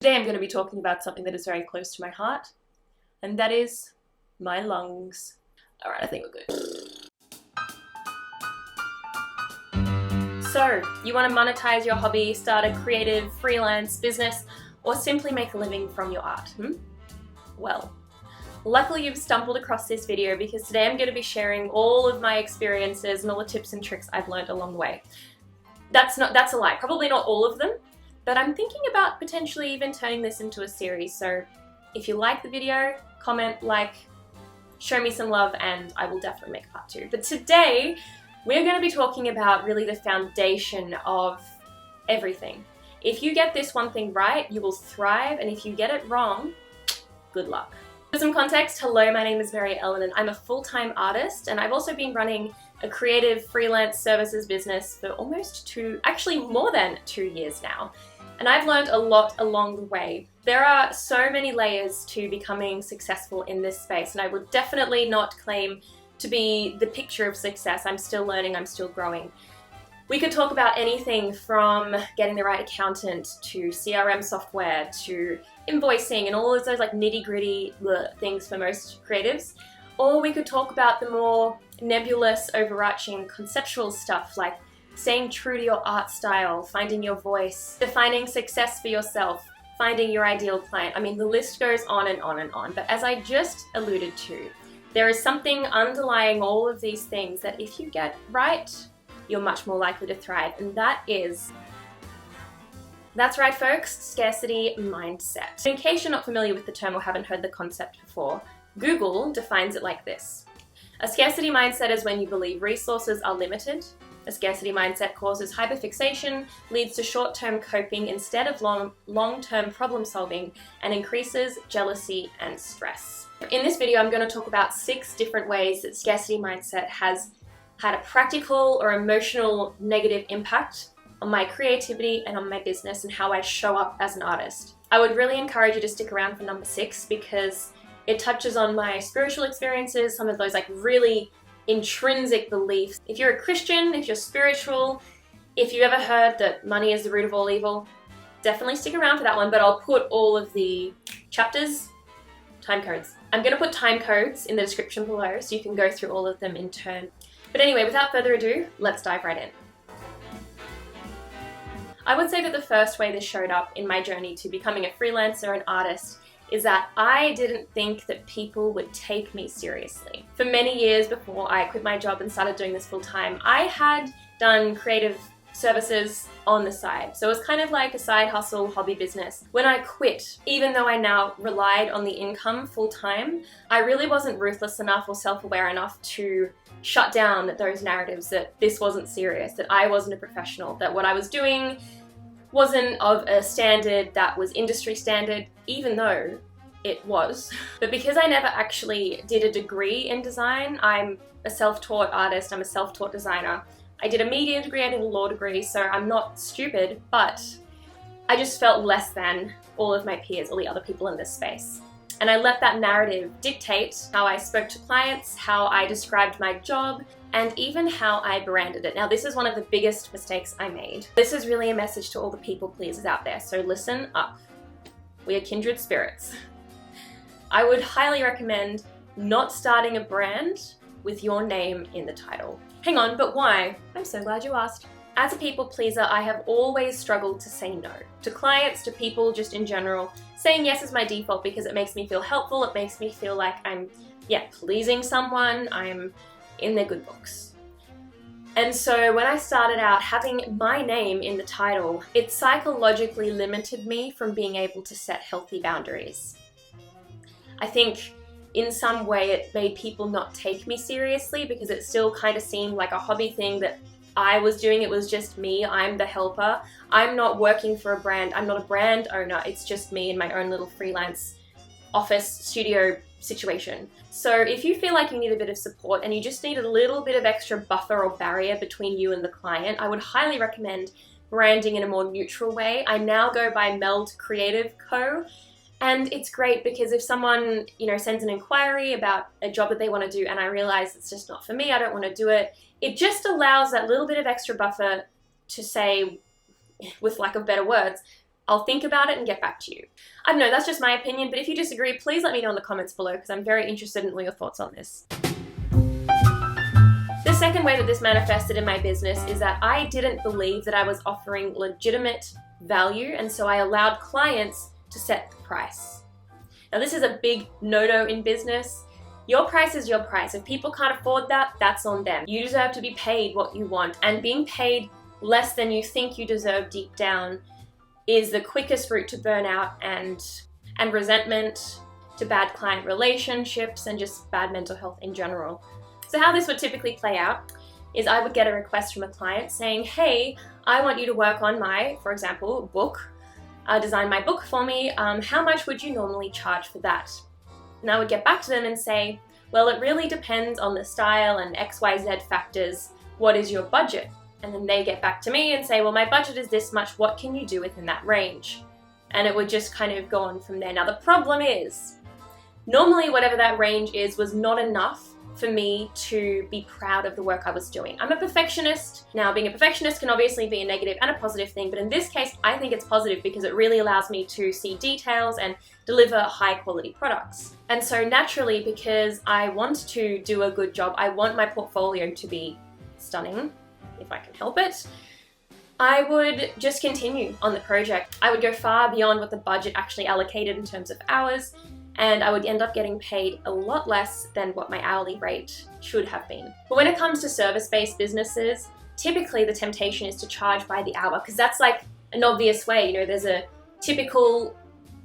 Today I'm going to be talking about something that is very close to my heart, and that is my lungs. Alright, I think we're good. So, you want to monetize your hobby, start a creative freelance business, or simply make a living from your art? Well, luckily you've stumbled across this video because today I'm going to be sharing all of my experiences and all the tips and tricks I've learned along the way. That's a lie, probably not all of them, but I'm thinking about potentially even turning this into a series. So if you like the video, comment, like, show me some love, and I will definitely make part 2. But today, we're going to be talking about really the foundation of everything. If you get this one thing right, you will thrive, and if you get it wrong, good luck. For some context, hello, my name is Maryellen, and I'm a full-time artist, and I've also been running a creative freelance services business for almost more than 2 years now. And I've learned a lot along the way. There are so many layers to becoming successful in this space, and I would definitely not claim to be the picture of success. I'm still learning, I'm still growing. We could talk about anything from getting the right accountant to CRM software to invoicing and all of those like nitty-gritty things for most creatives. Or we could talk about the more nebulous, overarching conceptual stuff like staying true to your art style, finding your voice, defining success for yourself, finding your ideal client. I mean, the list goes on and on and on. But as I just alluded to, there is something underlying all of these things that if you get right, you're much more likely to thrive. And that's right, folks, scarcity mindset. In case you're not familiar with the term or haven't heard the concept before, Google defines it like this. A scarcity mindset is when you believe resources are limited. A scarcity mindset causes hyperfixation, leads to short-term coping instead of long-term problem solving, and increases jealousy and stress. In this video, I'm going to talk about 6 different ways that scarcity mindset has had a practical or emotional negative impact on my creativity and on my business and how I show up as an artist. I would really encourage you to stick around for number 6 because it touches on my spiritual experiences, some of those like really intrinsic beliefs. If you're a Christian, if you're spiritual, if you ever heard that money is the root of all evil, definitely stick around for that one, but I'll put all of the chapters, time codes. I'm going to put time codes in the description below so you can go through all of them in turn. But anyway, without further ado, let's dive right in. I would say that the first way this showed up in my journey to becoming a freelancer and artist is that I didn't think that people would take me seriously. For many years before I quit my job and started doing this full time, I had done creative services on the side. So it was kind of like a side hustle, hobby business. When I quit, even though I now relied on the income full time, I really wasn't ruthless enough or self-aware enough to shut down those narratives that this wasn't serious, that I wasn't a professional, that what I was doing wasn't of a standard that was industry standard, even though it was. But because I never actually did a degree in design, I'm a self-taught artist, I'm a self-taught designer. I did a media degree, I did a law degree, so I'm not stupid, but I just felt less than all of my peers, all the other people in this space. And I let that narrative dictate how I spoke to clients, how I described my job, and even how I branded it. Now, this is one of the biggest mistakes I made. This is really a message to all the people pleasers out there, so listen up. We are kindred spirits. I would highly recommend not starting a brand with your name in the title. Hang on, but why? I'm so glad you asked. As a people pleaser, I have always struggled to say no. To clients, to people, just in general. Saying yes is my default because it makes me feel helpful, it makes me feel like I'm, pleasing someone, I'm in their good books. And so when I started out having my name in the title, it psychologically limited me from being able to set healthy boundaries. I think in some way it made people not take me seriously because it still kind of seemed like a hobby thing that I was doing. It was just me, I'm the helper. I'm not working for a brand, I'm not a brand owner, it's just me in my own little freelance office studio situation. So if you feel like you need a bit of support and you just need a little bit of extra buffer or barrier between you and the client, I would highly recommend branding in a more neutral way. I now go by Meld Creative Co. And it's great because if someone, sends an inquiry about a job that they want to do and I realize it's just not for me, I don't want to do it, it just allows that little bit of extra buffer to say, with lack of better words, I'll think about it and get back to you. I don't know, that's just my opinion, but if you disagree, please let me know in the comments below because I'm very interested in all your thoughts on this. The second way that this manifested in my business is that I didn't believe that I was offering legitimate value, and so I allowed clients to set the price. Now this is a big no-no in business. Your price is your price. If people can't afford that, that's on them. You deserve to be paid what you want, and being paid less than you think you deserve deep down is the quickest route to burnout and resentment, to bad client relationships, and just bad mental health in general. So how this would typically play out is I would get a request from a client saying, hey, I want you to work on my, for example, book, design my book for me. How much would you normally charge for that? And I would get back to them and say, well, it really depends on the style and XYZ factors. What is your budget? And then they get back to me and say, well, my budget is this much. What can you do within that range? And it would just kind of go on from there. Now, the problem is, normally whatever that range is was not enough for me to be proud of the work I was doing. I'm a perfectionist. Now, being a perfectionist can obviously be a negative and a positive thing, but in this case, I think it's positive because it really allows me to see details and deliver high quality products. And so naturally, because I want to do a good job, I want my portfolio to be stunning, if I can help it, I would just continue on the project. I would go far beyond what the budget actually allocated in terms of hours, and I would end up getting paid a lot less than what my hourly rate should have been. But when it comes to service-based businesses, typically the temptation is to charge by the hour, because that's like an obvious way. You know, there's a typical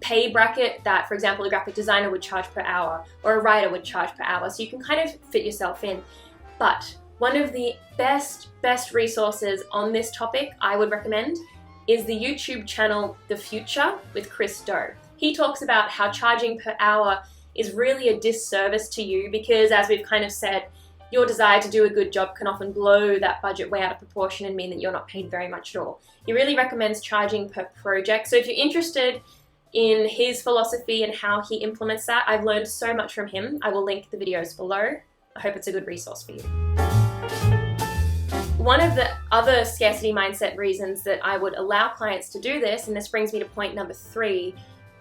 pay bracket that, for example, a graphic designer would charge per hour or a writer would charge per hour, so you can kind of fit yourself in. But one of the best resources on this topic I would recommend is the YouTube channel The Future with Chris Do. He talks about how charging per hour is really a disservice to you because, as we've kind of said, your desire to do a good job can often blow that budget way out of proportion and mean that you're not paid very much at all. He really recommends charging per project. So if you're interested in his philosophy and how he implements that, I've learned so much from him. I will link the videos below. I hope it's a good resource for you. One of the other scarcity mindset reasons that I would allow clients to do this, and this brings me to point number 3,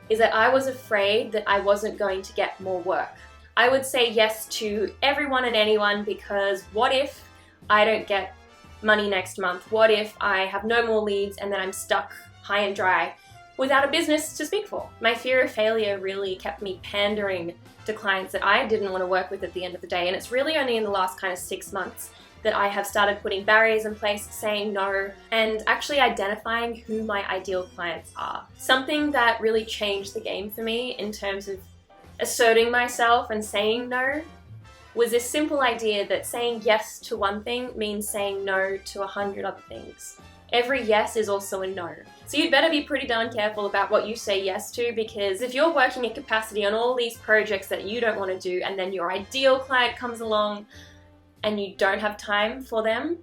is that I was afraid that I wasn't going to get more work. I would say yes to everyone and anyone because what if I don't get money next month? What if I have no more leads and then I'm stuck high and dry without a business to speak for? My fear of failure really kept me pandering to clients that I didn't want to work with at the end of the day, and it's really only in the last kind of 6 months that I have started putting barriers in place, saying no, and actually identifying who my ideal clients are. Something that really changed the game for me in terms of asserting myself and saying no was this simple idea that saying yes to one thing means saying no to 100 other things. Every yes is also a no. So you'd better be pretty darn careful about what you say yes to, because if you're working at capacity on all these projects that you don't want to do and then your ideal client comes along and you don't have time for them,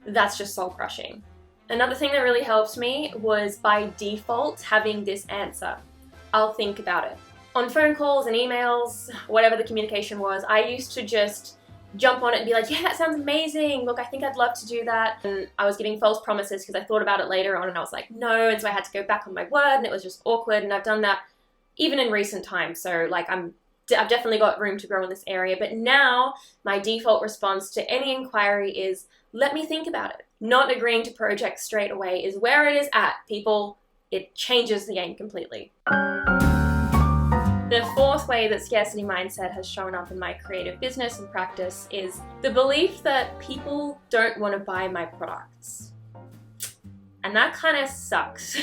that's just soul crushing. Another thing that really helped me was by default having this answer. I'll think about it. On phone calls and emails, whatever the communication was, I used to just jump on it and be like, yeah, that sounds amazing. Look, I think I'd love to do that. And I was getting false promises because I thought about it later on and I was like, no. And so I had to go back on my word and it was just awkward. And I've done that even in recent times. So like I've definitely got room to grow in this area, but now my default response to any inquiry is, let me think about it. Not agreeing to projects straight away is where it is at, people. It changes the game completely. The fourth way that scarcity mindset has shown up in my creative business and practice is the belief that people don't want to buy my products. And that kind of sucks.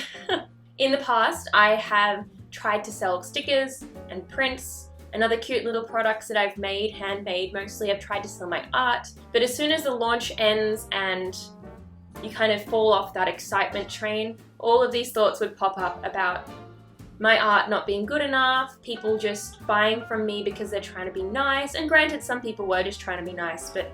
In the past, I have tried to sell stickers and prints and other cute little products that I've made, handmade mostly. I've tried to sell my art, but as soon as the launch ends and you kind of fall off that excitement train, all of these thoughts would pop up about my art not being good enough, people just buying from me because they're trying to be nice, and granted some people were just trying to be nice, but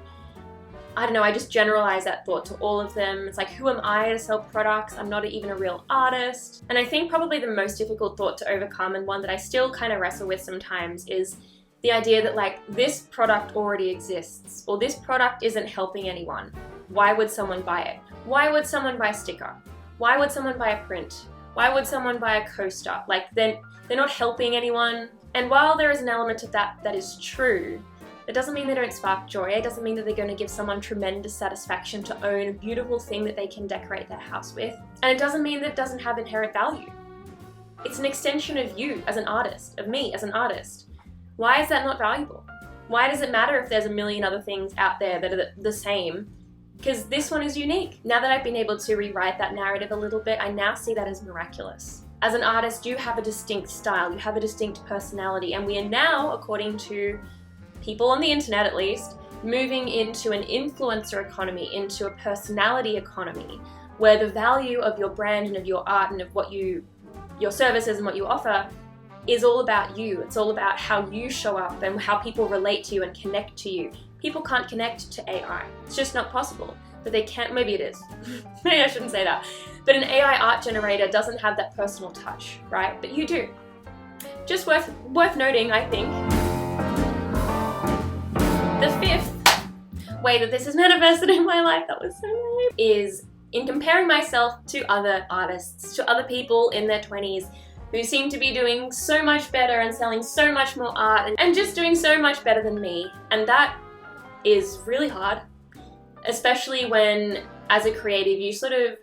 I don't know, I just generalize that thought to all of them. It's like, who am I to sell products? I'm not even a real artist. And I think probably the most difficult thought to overcome, and one that I still kind of wrestle with sometimes, is the idea that like, this product already exists, or this product isn't helping anyone. Why would someone buy it? Why would someone buy a sticker? Why would someone buy a print? Why would someone buy a coaster? Like, they're not helping anyone. And while there is an element of that is true, it doesn't mean they don't spark joy. It doesn't mean that they're going to give someone tremendous satisfaction to own a beautiful thing that they can decorate their house with. And it doesn't mean that it doesn't have inherent value. It's an extension of you as an artist, of me as an artist. Why is that not valuable? Why does it matter if there's a million other things out there that are the same? Because this one is unique. Now that I've been able to rewrite that narrative a little bit, I now see that as miraculous. As an artist, you have a distinct style, you have a distinct personality, and we are now, according to people on the internet at least, moving into an influencer economy, into a personality economy, where the value of your brand and of your art and of what your services and what you offer is all about you. It's all about how you show up and how people relate to you and connect to you. People can't connect to AI. It's just not possible. But they can't, maybe it is. Maybe I shouldn't say that. But an AI art generator doesn't have that personal touch, right? But you do. Just worth noting, I think. The fifth way that this is manifested in my life, that was so lame, is in comparing myself to other artists, to other people in their 20s who seem to be doing so much better and selling so much more art and just doing so much better than me. And that is really hard, especially when, as a creative, you sort of,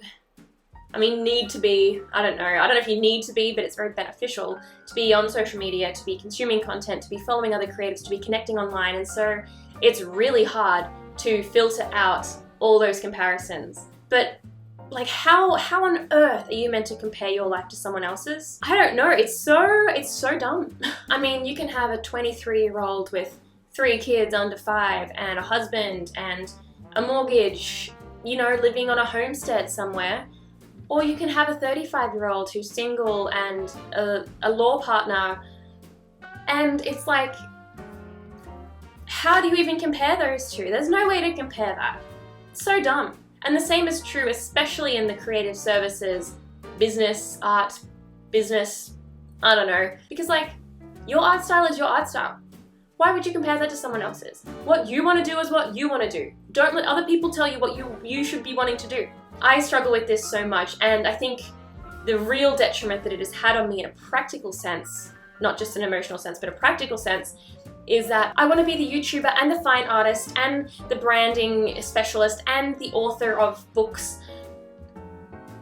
need to be, I don't know if you need to be, but it's very beneficial to be on social media, to be consuming content, to be following other creatives, to be connecting online. And so it's really hard to filter out all those comparisons. But like, how on earth are you meant to compare your life to someone else's? I don't know, it's so dumb. You can have a 23-year-old with 3 kids under 5 and a husband and a mortgage, living on a homestead somewhere. Or you can have a 35-year-old who's single and a law partner. And it's like, how do you even compare those two? There's no way to compare that. It's so dumb. And the same is true, especially in the creative services, business, art, business, I don't know. Because your art style is your art style. Why would you compare that to someone else's? What you want to do is what you want to do. Don't let other people tell you what you should be wanting to do. I struggle with this so much, and I think the real detriment that it has had on me in a practical sense, not just an emotional sense, but a practical sense, is that I want to be the YouTuber and the fine artist and the branding specialist and the author of books,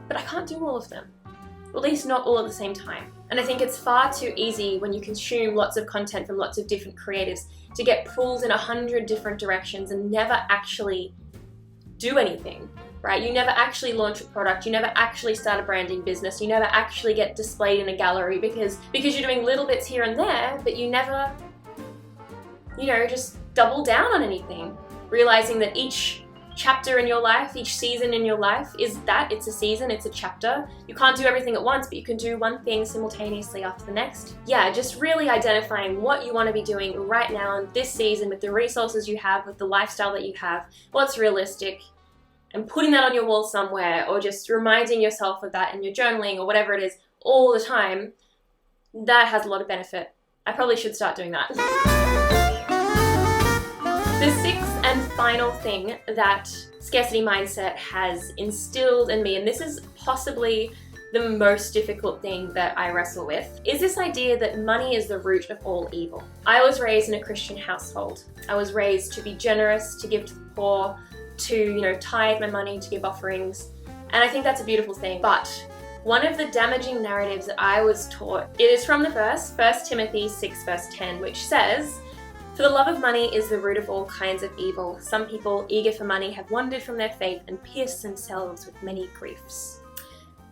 but I can't do all of them. Or at least not all at the same time. And I think it's far too easy when you consume lots of content from lots of different creatives to get pulled in 100 different directions and never actually do anything, right? You never actually launch a product, you never actually start a branding business, you never actually get displayed in a gallery because you're doing little bits here and there, but you never, just double down on anything. Realizing that each chapter in your life, each season in your life it's a season, it's a chapter. You can't do everything at once, but you can do one thing simultaneously after the next. Yeah, just really identifying what you want to be doing right now in this season with the resources you have, with the lifestyle that you have, what's realistic, and putting that on your wall somewhere, or just reminding yourself of that in your journaling or whatever it is all the time. That has a lot of benefit. I probably should start doing that. The sixth and final thing that scarcity mindset has instilled in me, and this is possibly the most difficult thing that I wrestle with, is this idea that money is the root of all evil. I was raised in a Christian household. I was raised to be generous, to give to the poor, to, tithe my money, to give offerings. And I think that's a beautiful thing. But one of the damaging narratives that I was taught, it is from the verse, 1 Timothy 6 verse 10, which says, "For the love of money is the root of all kinds of evil. Some people, eager for money, have wandered from their faith and pierced themselves with many griefs."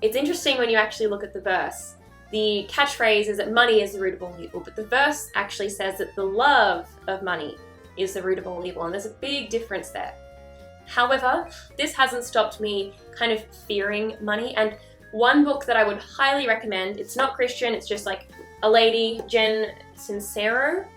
It's interesting when you actually look at the verse. The catchphrase is that money is the root of all evil, but the verse actually says that the love of money is the root of all evil, and there's a big difference there. However, this hasn't stopped me kind of fearing money, and one book that I would highly recommend, it's not Christian, it's just like a lady, Jen Sincero.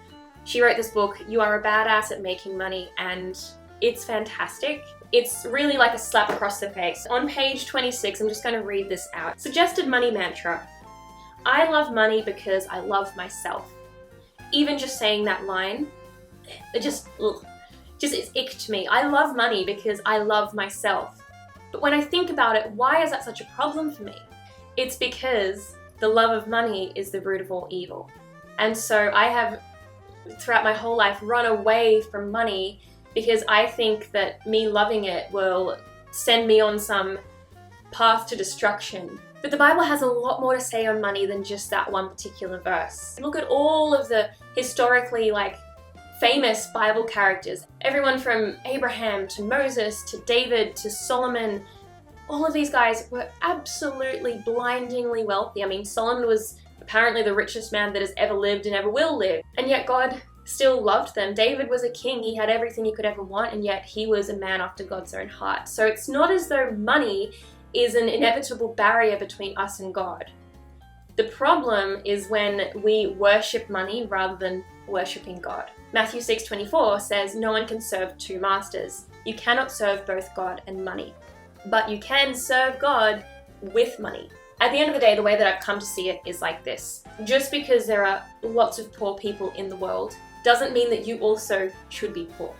She wrote this book, You Are a Badass at Making Money, and it's fantastic. It's really like a slap across the face. On page 26, I'm just going to read this out. Suggested money mantra. I love money because I love myself. Even just saying that line, it just it's ick to me. I love money because I love myself. But when I think about it, why is that such a problem for me? It's because the love of money is the root of all evil. And so I have, throughout my whole life, run away from money because I think that me loving it will send me on some path to destruction. But the Bible has a lot more to say on money than just that one particular verse. Look at all of the historically famous Bible characters. Everyone from Abraham to Moses to David to Solomon. All of these guys were absolutely blindingly wealthy. I mean, Solomon was apparently the richest man that has ever lived and ever will live. And yet God still loved them. David was a king. He had everything he could ever want, and yet he was a man after God's own heart. So it's not as though money is an inevitable barrier between us and God. The problem is when we worship money rather than worshiping God. Matthew 6:24 says, "No one can serve two masters. You cannot serve both God and money. But you can serve God with money." At the end of the day, the way that I've come to see it is like this. Just because there are lots of poor people in the world doesn't mean that you also should be poor.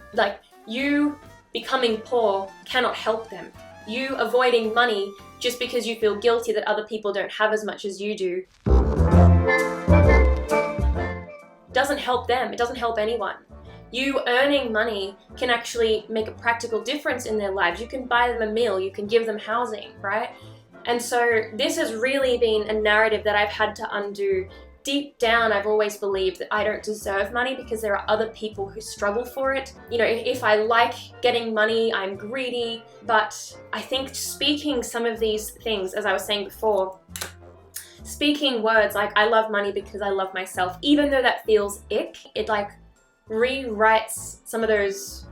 You becoming poor cannot help them. You avoiding money just because you feel guilty that other people don't have as much as you do doesn't help them. It doesn't help anyone. You earning money can actually make a practical difference in their lives. You can buy them a meal, you can give them housing, right? And so this has really been a narrative that I've had to undo. Deep down, I've always believed that I don't deserve money because there are other people who struggle for it. You know, if I like getting money, I'm greedy. But I think speaking some of these things, as I was saying before, speaking words like I love money because I love myself, even though that feels ick, it rewrites some of those,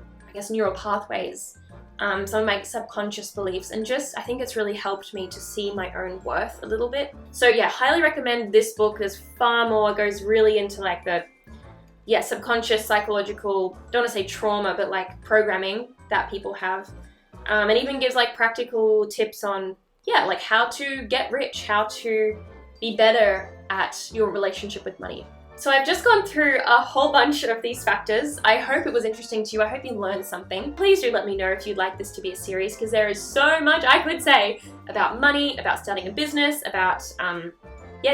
neural pathways, some of my subconscious beliefs, and just, I think it's really helped me to see my own worth a little bit. So yeah, highly recommend this book. There's far more, goes really into the subconscious, psychological, don't want to say trauma, but programming that people have. And even gives practical tips on, how to get rich, how to be better at your relationship with money. So I've just gone through a whole bunch of these factors. I hope it was interesting to you. I hope you learned something. Please do let me know if you'd like this to be a series, because there is so much I could say about money, about starting a business, about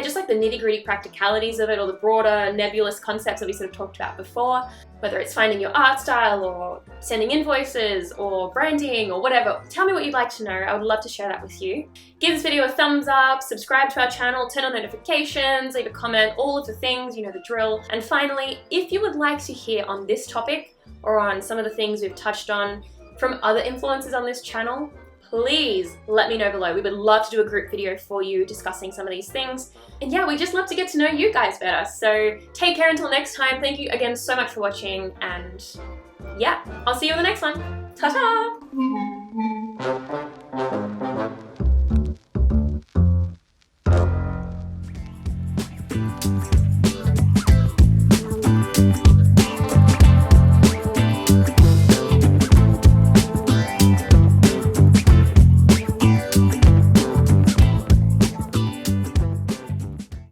just the nitty-gritty practicalities of it, or the broader nebulous concepts that we sort of talked about before, whether it's finding your art style or sending invoices or branding or whatever. Tell me what you'd like to know. I would love to share that with you. Give this video a thumbs up, subscribe to our channel, turn on notifications, leave a comment, all of the things, you know the drill. And finally, if you would like to hear on this topic or on some of the things we've touched on from other influencers on this channel, please let me know below. We would love to do a group video for you discussing some of these things. And yeah, we just love to get to know you guys better. So take care until next time. Thank you again so much for watching. And yeah, I'll see you in the next one. Ta-ta!